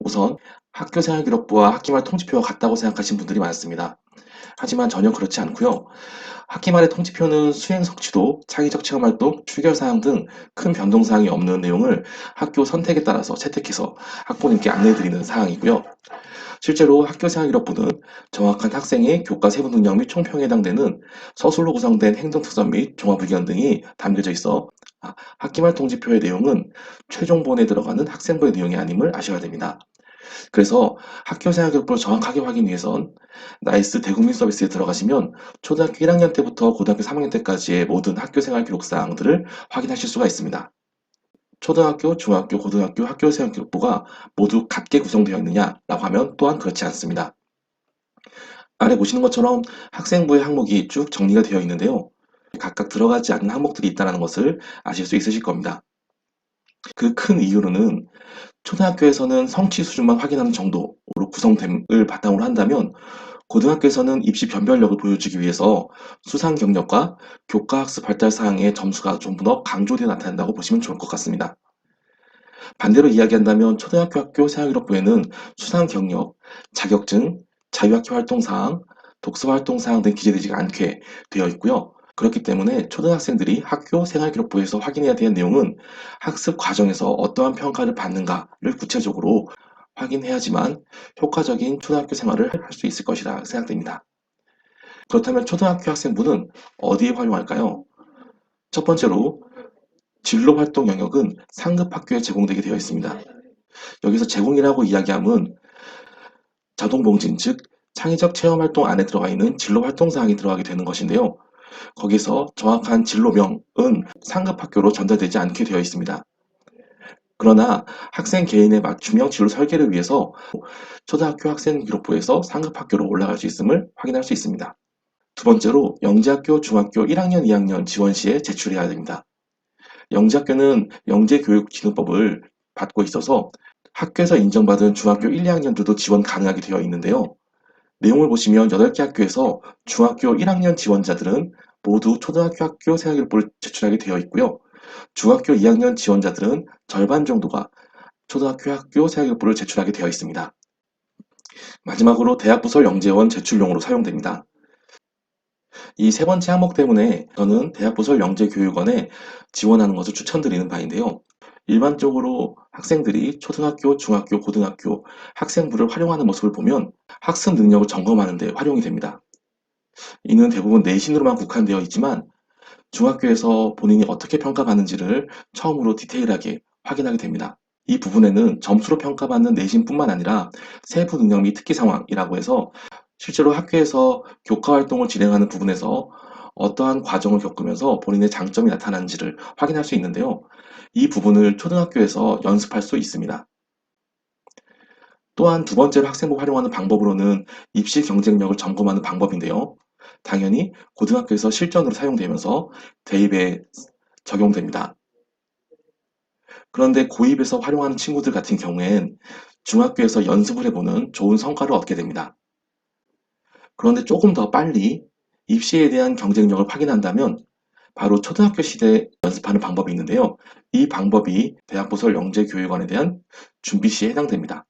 우선 학교생활기록부와 학기말 통지표가 같다고 생각하시는 분들이 많습니다. 하지만 전혀 그렇지 않고요. 학기말의 통지표는 수행 성취도, 창의적 체험활동, 추결사항 등 큰 변동사항이 없는 내용을 학교 선택에 따라서 채택해서 학부모님께 안내해드리는 사항이고요. 실제로 학교생활기록부는 정확한 학생의 교과 세부 능력 및 총평에 해당되는 서술로 구성된 행동특선 및 종합의견 등이 담겨져 있어 학기말 통지표의 내용은 최종본에 들어가는 학생부의 내용이 아님을 아셔야 됩니다. 그래서 학교생활기록부를 정확하게 확인하기 위해선 나이스 대국민 서비스에 들어가시면 초등학교 1학년 때부터 고등학교 3학년 때까지의 모든 학교생활 기록 사항들을 확인하실 수가 있습니다. 초등학교, 중학교, 고등학교 학교생활기록부가 모두 같게 구성되어 있느냐라고 하면 또한 그렇지 않습니다. 아래 보시는 것처럼 학생부의 항목이 쭉 정리가 되어 있는데요. 각각 들어가지 않는 항목들이 있다는 것을 아실 수 있으실 겁니다. 그 큰 이유로는 초등학교에서는 성취 수준만 확인하는 정도로 구성됨을 바탕으로 한다면 고등학교에서는 입시 변별력을 보여주기 위해서 수상 경력과 교과 학습 발달 사항의 점수가 좀 더 강조되어 나타난다고 보시면 좋을 것 같습니다. 반대로 이야기한다면 초등학교 학교 생활기록부에는 수상 경력, 자격증, 자유학교 활동 사항, 독서 활동 사항 등 기재되지 않게 되어 있고요. 그렇기 때문에 초등학생들이 학교 생활기록부에서 확인해야 되는 내용은 학습 과정에서 어떠한 평가를 받는가를 구체적으로 확인해야지만 효과적인 초등학교 생활을 할 수 있을 것이라 생각됩니다. 그렇다면 초등학교 학생부는 어디에 활용할까요? 첫 번째로 진로 활동 영역은 상급 학교에 제공되게 되어 있습니다. 여기서 제공이라고 이야기함은 자동봉진, 즉 창의적 체험활동 안에 들어가 있는 진로 활동 사항이 들어가게 되는 것인데요. 거기서 정확한 진로명은 상급 학교로 전달되지 않게 되어 있습니다. 그러나 학생 개인의 맞춤형 진로 설계를 위해서 초등학교 학생기록부에서 상급 학교로 올라갈 수 있음을 확인할 수 있습니다. 두 번째로 영재학교 중학교 1학년, 2학년 지원 시에 제출해야 됩니다. 영재학교는 영재교육진흥법을 받고 있어서 학교에서 인정받은 중학교 1, 2학년들도 지원 가능하게 되어 있는데요. 내용을 보시면 8개 학교에서 중학교 1학년 지원자들은 모두 초등학교 학교 생활기록부를 제출하게 되어 있고요. 중학교 2학년 지원자들은 절반 정도가 초등학교 학교 생활기록부를 제출하게 되어 있습니다. 마지막으로 대학부설 영재원 제출용으로 사용됩니다. 이 세 번째 항목 때문에 저는 대학부설 영재교육원에 지원하는 것을 추천드리는 바인데요. 일반적으로 학생들이 초등학교, 중학교, 고등학교 학생부를 활용하는 모습을 보면 학습 능력을 점검하는 데 활용이 됩니다. 이는 대부분 내신으로만 국한되어 있지만 중학교에서 본인이 어떻게 평가받는지를 처음으로 디테일하게 확인하게 됩니다. 이 부분에는 점수로 평가받는 내신뿐만 아니라 세부 능력 및 특기 상황이라고 해서 실제로 학교에서 교과 활동을 진행하는 부분에서 어떠한 과정을 겪으면서 본인의 장점이 나타나는지를 확인할 수 있는데요. 이 부분을 초등학교에서 연습할 수 있습니다. 또한 두 번째로 학생부 활용하는 방법으로는 입시 경쟁력을 점검하는 방법인데요. 당연히 고등학교에서 실전으로 사용되면서 대입에 적용됩니다. 그런데 고입에서 활용하는 친구들 같은 경우엔 중학교에서 연습을 해보는 좋은 성과를 얻게 됩니다. 그런데 조금 더 빨리 입시에 대한 경쟁력을 확인한다면 바로 초등학교 시대에 연습하는 방법이 있는데요. 이 방법이 대학부설 영재교육원에 대한 준비 시에 해당됩니다.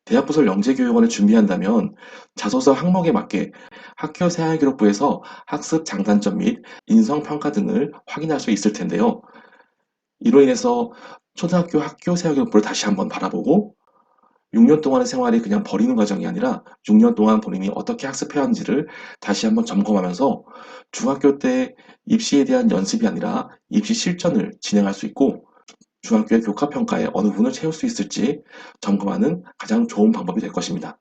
대학부설 영재교육원을 준비한다면 자소서 항목에 맞게 학교 생활기록부에서 학습 장단점 및 인성평가 등을 확인할 수 있을 텐데요. 이로 인해서 초등학교 학교 생활기록부를 다시 한번 바라보고 6년 동안의 생활이 그냥 버리는 과정이 아니라 6년 동안 본인이 어떻게 학습해왔는지를 다시 한번 점검하면서 중학교 때 입시에 대한 연습이 아니라 입시 실전을 진행할 수 있고 중학교의 교과평가에 어느 부분을 채울 수 있을지 점검하는 가장 좋은 방법이 될 것입니다.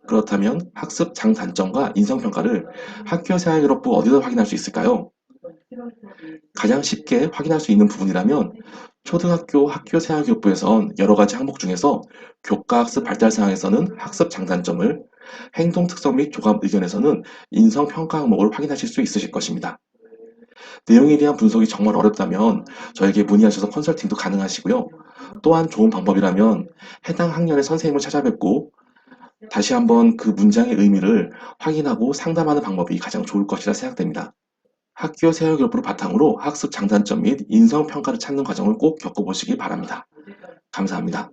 그렇다면 학습 장단점과 인성평가를 학교 생활기록부 어디서 확인할 수 있을까요? 가장 쉽게 확인할 수 있는 부분이라면 초등학교 학교 생활기록부에선 여러 가지 항목 중에서 교과학습 발달 사항에서는 학습 장단점을, 행동 특성 및 조감 의견에서는 인성 평가 항목을 확인하실 수 있으실 것입니다. 내용에 대한 분석이 정말 어렵다면 저에게 문의하셔서 컨설팅도 가능하시고요. 또한 좋은 방법이라면 해당 학년의 선생님을 찾아뵙고 다시 한번 그 문장의 의미를 확인하고 상담하는 방법이 가장 좋을 것이라 생각됩니다. 학교 생활기록부를 바탕으로 학습 장단점 및 인성 평가를 찾는 과정을 꼭 겪어보시기 바랍니다. 감사합니다.